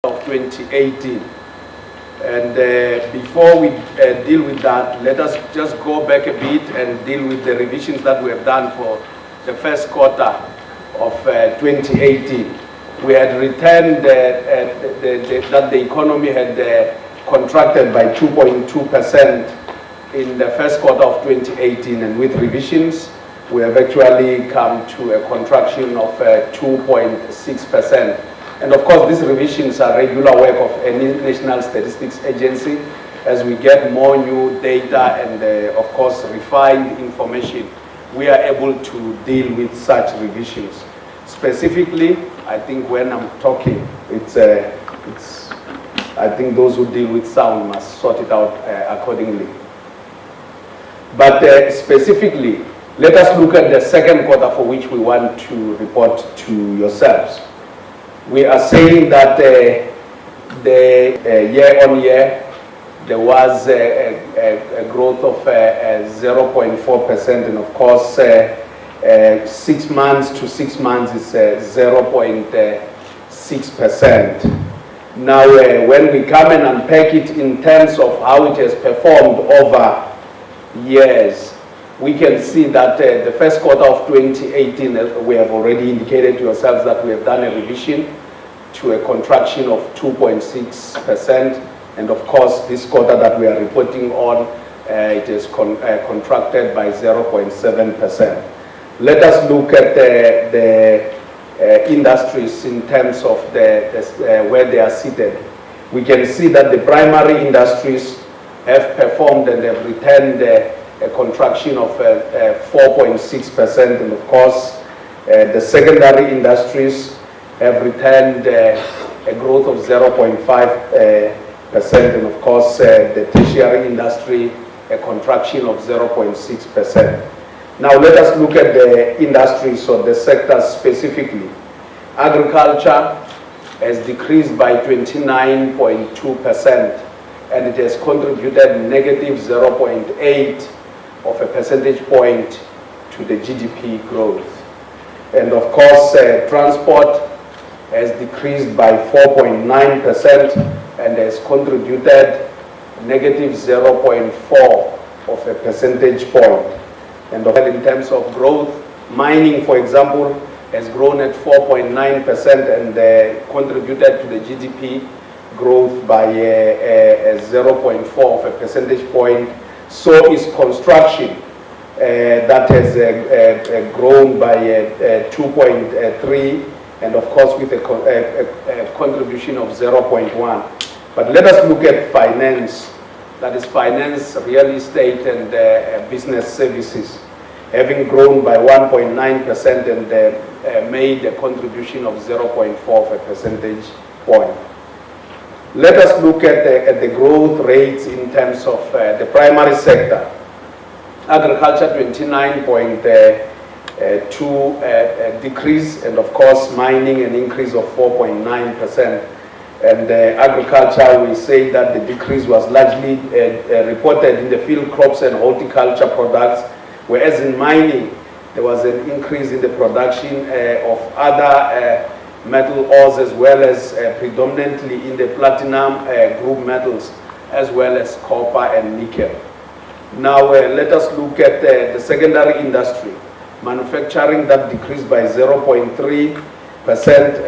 of 2018. And before we deal with that, let us just go back a bit and deal with the revisions that we have done for the first quarter of 2018. We had returned that the economy had contracted by 2.2% in the first quarter of 2018, and with revisions, we have actually come to a contraction of 2.6%. And of course, these revisions are regular work of any National Statistics Agency. As we get more new data and of course refined information, we are able to deal with such revisions. Specifically, I think when I'm talking, I think those who deal with sound must sort it out accordingly. But specifically, let us look at the second quarter for which we want to report to yourselves. We are saying that the year-on-year, there was a growth of 0.4%, and of course, 6 months to 6 months is 0.6%. Now, when we come and unpack it in terms of how it has performed over years, we can see that the first quarter of 2018, we have already indicated to yourselves that we have done a revision to a contraction of 2.6%. And of course, this quarter that we are reporting on, it is contracted by 0.7%. Let us look at the industries in terms of where they are seated. We can see that the primary industries have performed and have returned a contraction of 4.6%, and of course the secondary industries have returned a growth of 0.5%, and of course the tertiary industry a contraction of 0.6%. Now let us look at the industries or the sectors specifically. Agriculture has decreased by 29.2%, and it has contributed negative 0.8 of a percentage point to the GDP growth. And of course, transport has decreased by 4.9% and has contributed negative 0.4 of a percentage point. And in terms of growth, mining, for example, has grown at 4.9% and contributed to the GDP growth by 0.4 of a percentage point. So is construction, that has grown by 2.3, and of course with a contribution of 0.1. But let us look at finance, that is finance, real estate, and business services, having grown by 1.9% and made a contribution of 0.4 of a percentage point. Let us look at the growth rates in terms of the primary sector. Agriculture 29.2 decrease, and of course mining an increase of 4.9%. And agriculture, we say that the decrease was largely reported in the field crops and horticulture products, whereas in mining there was an increase in the production of other metal ores, as well as predominantly in the platinum group metals, as well as copper and nickel. Now let us look at the secondary industry. Manufacturing, that decreased by 0.3%,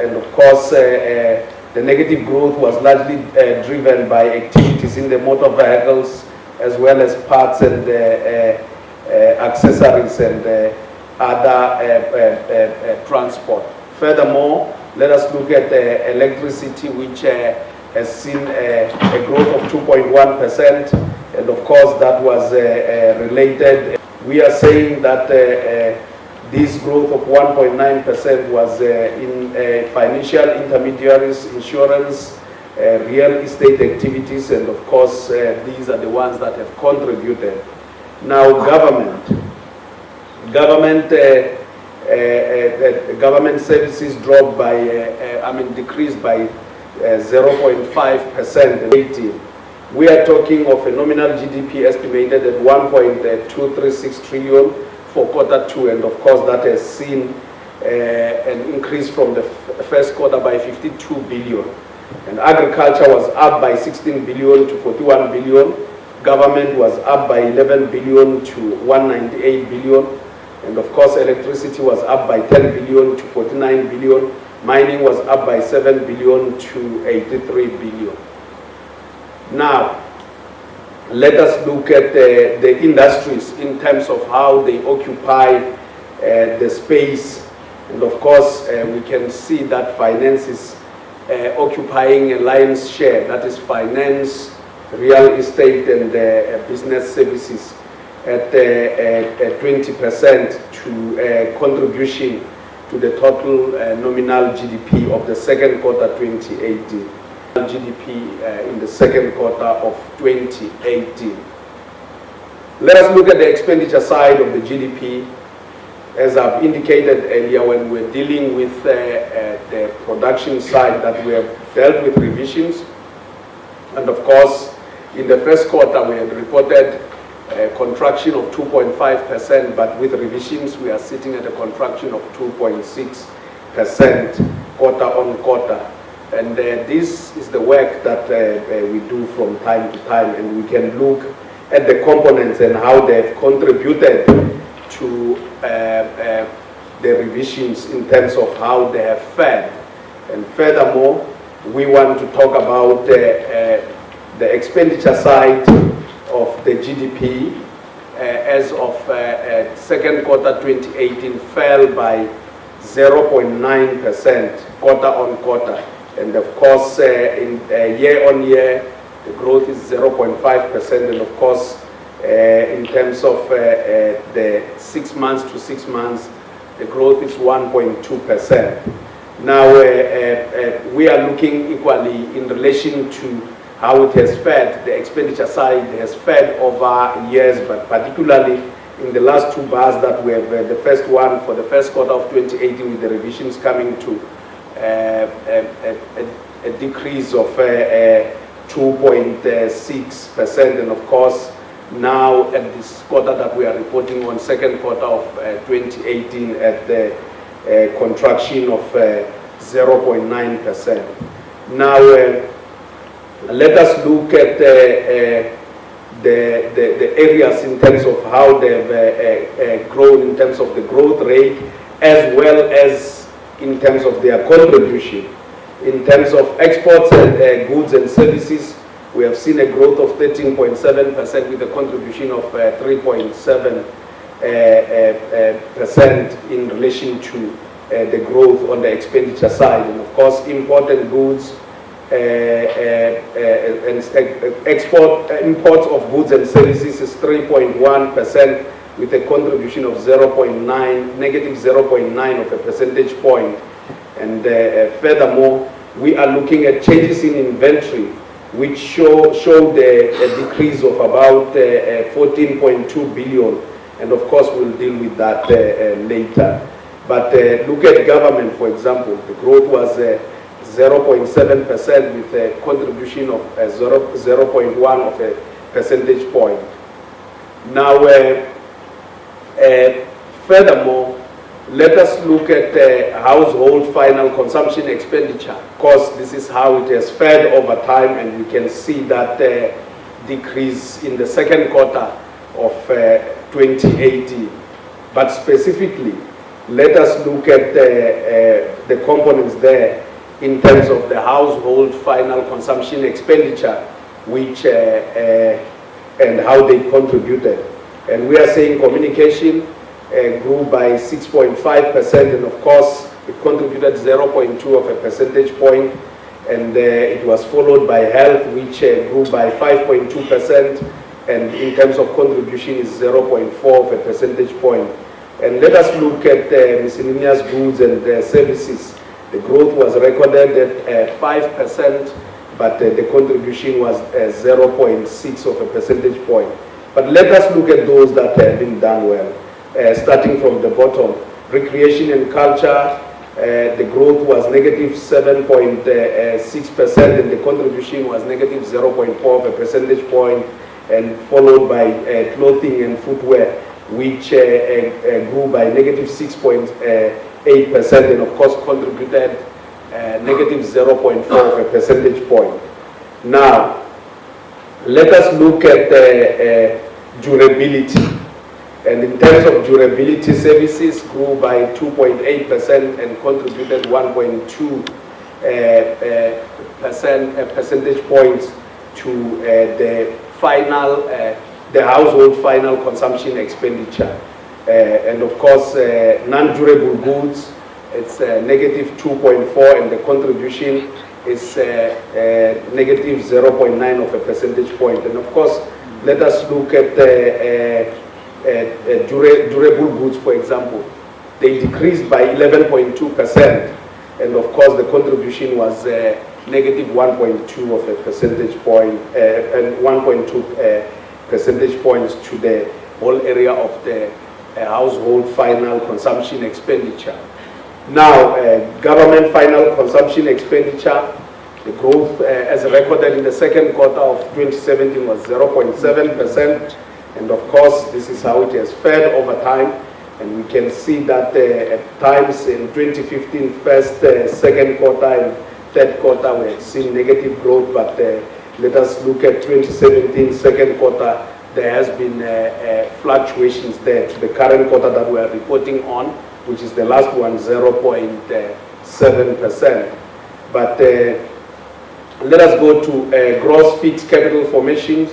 and of course the negative growth was largely driven by activities in the motor vehicles, as well as parts and accessories and other transport. Furthermore, let us look at electricity, which has seen a growth of 2.1%, and of course that was related. We are saying that this growth of 1.9% was in financial intermediaries, insurance, real estate activities, and of course these are the ones that have contributed. Now government services dropped by, decreased by 0.5% in 18. We are talking of a nominal GDP estimated at 1.236 trillion for quarter 2, and of course that has seen an increase from the first quarter by 52 billion. And agriculture was up by 16 billion to 41 billion. Government was up by 11 billion to 198 billion. And of course, electricity was up by 10 billion to 49 billion. Mining was up by 7 billion to 83 billion. Now, let us look at the industries in terms of how they occupy the space. And of course, we can see that finance is occupying a lion's share. That is finance, real estate, and business services at 20% to contribution to the total nominal GDP of the second quarter 2018. GDP in the second quarter of 2018. Let us look at the expenditure side of the GDP. As I've indicated earlier, when we're dealing with the production side, that we have dealt with revisions. And of course, in the first quarter, we had reported a contraction of 2.5%, but with revisions, we are sitting at a contraction of 2.6% quarter on quarter. And this is the work that we do from time to time, and we can look at the components and how they've contributed to the revisions in terms of how they have fared. And furthermore, we want to talk about the expenditure side of the GDP as of second quarter 2018 fell by 0.9% quarter on quarter. And of course, in year on year, the growth is 0.5%. And of course, in terms of the 6 months to 6 months, the growth is 1.2%. Now, we are looking equally in relation to how it has fared. The expenditure side has fared over years, but particularly in the last two bars that we have, the first one for the first quarter of 2018 with the revisions coming to a decrease of 2.6%, and of course now at this quarter that we are reporting on, second quarter of 2018, at the contraction of 0.9%. Now let us look at the areas in terms of how they've grown in terms of the growth rate, as well as in terms of their contribution. In terms of exports and goods and services, we have seen a growth of 13.7% with a contribution of 3.7% in relation to the growth on the expenditure side. And of course, imported goods and imports of goods and services is 3.1% with a contribution of negative 0.9 of a percentage point. And furthermore, we are looking at changes in inventory, which showed a decrease of about 14.2 billion. And of course, we'll deal with that later. But look at government, for example. The growth was 0.7% with a contribution of 0.1 of a percentage point. Now, furthermore, let us look at household final consumption expenditure. Of course, this is how it has fared over time, and we can see that decrease in the second quarter of 2018. But specifically, let us look at the components there in terms of the household final consumption expenditure, which and how they contributed. And we are saying communication grew by 6.5%, and of course it contributed 0.2 of a percentage point, and it was followed by health, which grew by 5.2%, and in terms of contribution is 0.4 of a percentage point. And let us look at miscellaneous goods and services. The growth was recorded at 5%, but the contribution was 0.6 of a percentage point. But let us look at those that have been done well. Starting from the bottom, recreation and culture, the growth was negative 7.6%, and the contribution was negative 0.4 of a percentage point, and followed by clothing and footwear, which grew by negative 6.8%, and of course contributed negative 0.4 of a percentage point. Now, let us look at durability. And in terms of durability, services grew by 2.8% and contributed 1.2 percentage points to the household final consumption expenditure. And of course, non-durable goods, it's negative 2.4, and the contribution is negative 0.9 of a percentage point. And of course, let us look at durable goods, for example. They decreased by 11.2%, and of course, the contribution was negative 1.2 of a percentage point, and 1.2 percentage points to the whole area of the household final consumption expenditure. Now, government final consumption expenditure, the growth as recorded in the second quarter of 2017 was 0.7%, and of course, this is how it has fared over time, and we can see that at times in 2015, first, second quarter, and third quarter, we had seen negative growth, but let us look at 2017, second quarter, there has been fluctuations there to the current quarter that we are reporting on, which is the last one, 0.7%. But let us go to gross fixed capital formations.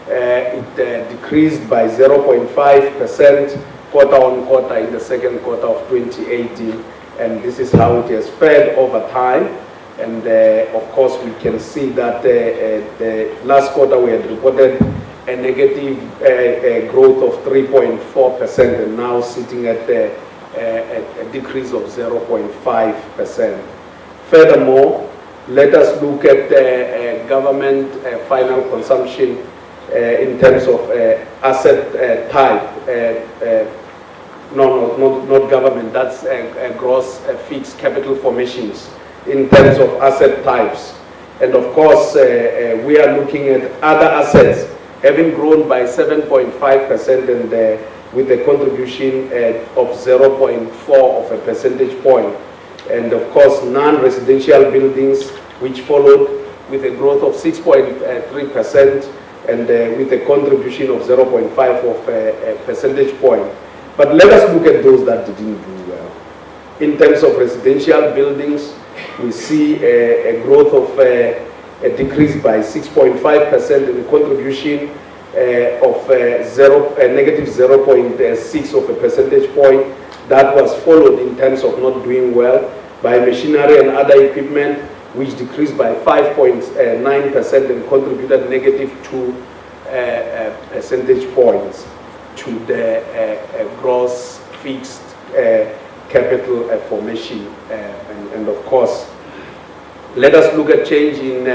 It decreased by 0.5% quarter on quarter in the second quarter of 2018, and this is how it has fared over time. And of course, we can see that the last quarter we had reported a negative growth of 3.4%, and now sitting at a decrease of 0.5%. Furthermore, let us look at government final consumption in terms of asset type. Not government, that's gross fixed capital formations in terms of asset types. And of course, we are looking at other assets having grown by 7.5%, and with a contribution of 0.4 of a percentage point. And of course, non-residential buildings, which followed with a growth of 6.3%, and with a contribution of 0.5 of a percentage point. But let us look at those that didn't do well. In terms of residential buildings, we see a growth of a decrease by 6.5% in the contribution of negative 0.6 of a percentage point. That was followed in terms of not doing well by machinery and other equipment, which decreased by 5.9% and contributed negative 2 percentage points to the gross fixed capital formation. And of course, let us look at change in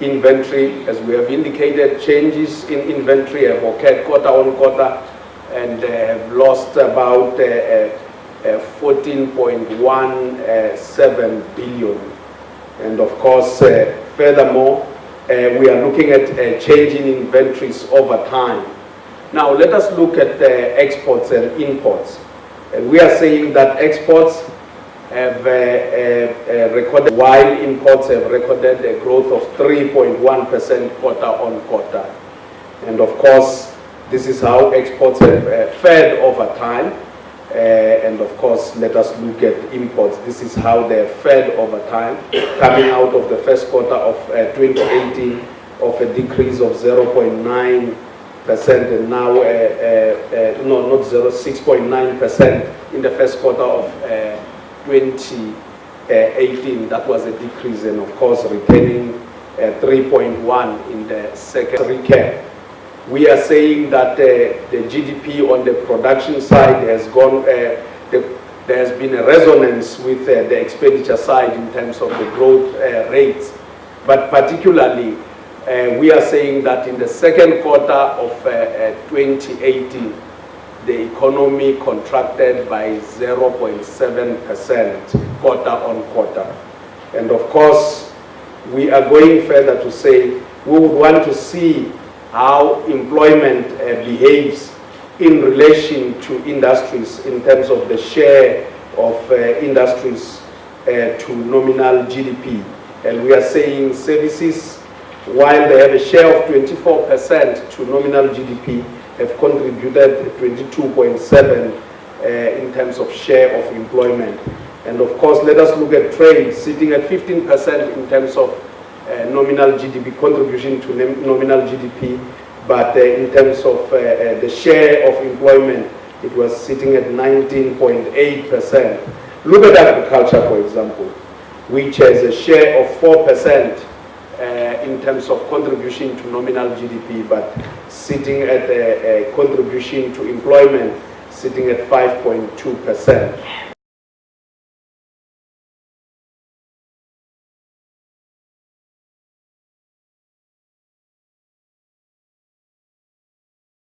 inventory. As we have indicated, changes in inventory have occurred quarter on quarter and have lost about 14.17 billion. And of course, furthermore, we are looking at a change in inventories over time. Now, let us look at exports and imports. And we are saying that exports have recorded, while imports have recorded a growth of 3.1% quarter on quarter. And of course, this is how exports have fared over time. And of course, let us look at imports. This is how they have fared over time, coming out of the first quarter of 2018 of a decrease of 0.9%, and now, 6.9% in the first quarter of 2018. That was a decrease, and of course, retaining 3.1 in the second recap. We are saying that the GDP on the production side has gone, there has been a resonance with the expenditure side in terms of the growth rates. But particularly, we are saying that in the second quarter of 2018, the economy contracted by 0.7% quarter on quarter. And of course, we are going further to say we would want to see how employment behaves in relation to industries in terms of the share of industries to nominal GDP. And we are saying services, while they have a share of 24% to nominal GDP, have contributed 22.7 in terms of share of employment. And of course, let us look at trade, sitting at 15% in terms of nominal GDP, contribution to nominal GDP, but in terms of the share of employment, it was sitting at 19.8%. Look at agriculture, for example, which has a share of 4% in terms of contribution to nominal GDP, but sitting at a contribution to employment, sitting at 5.2%.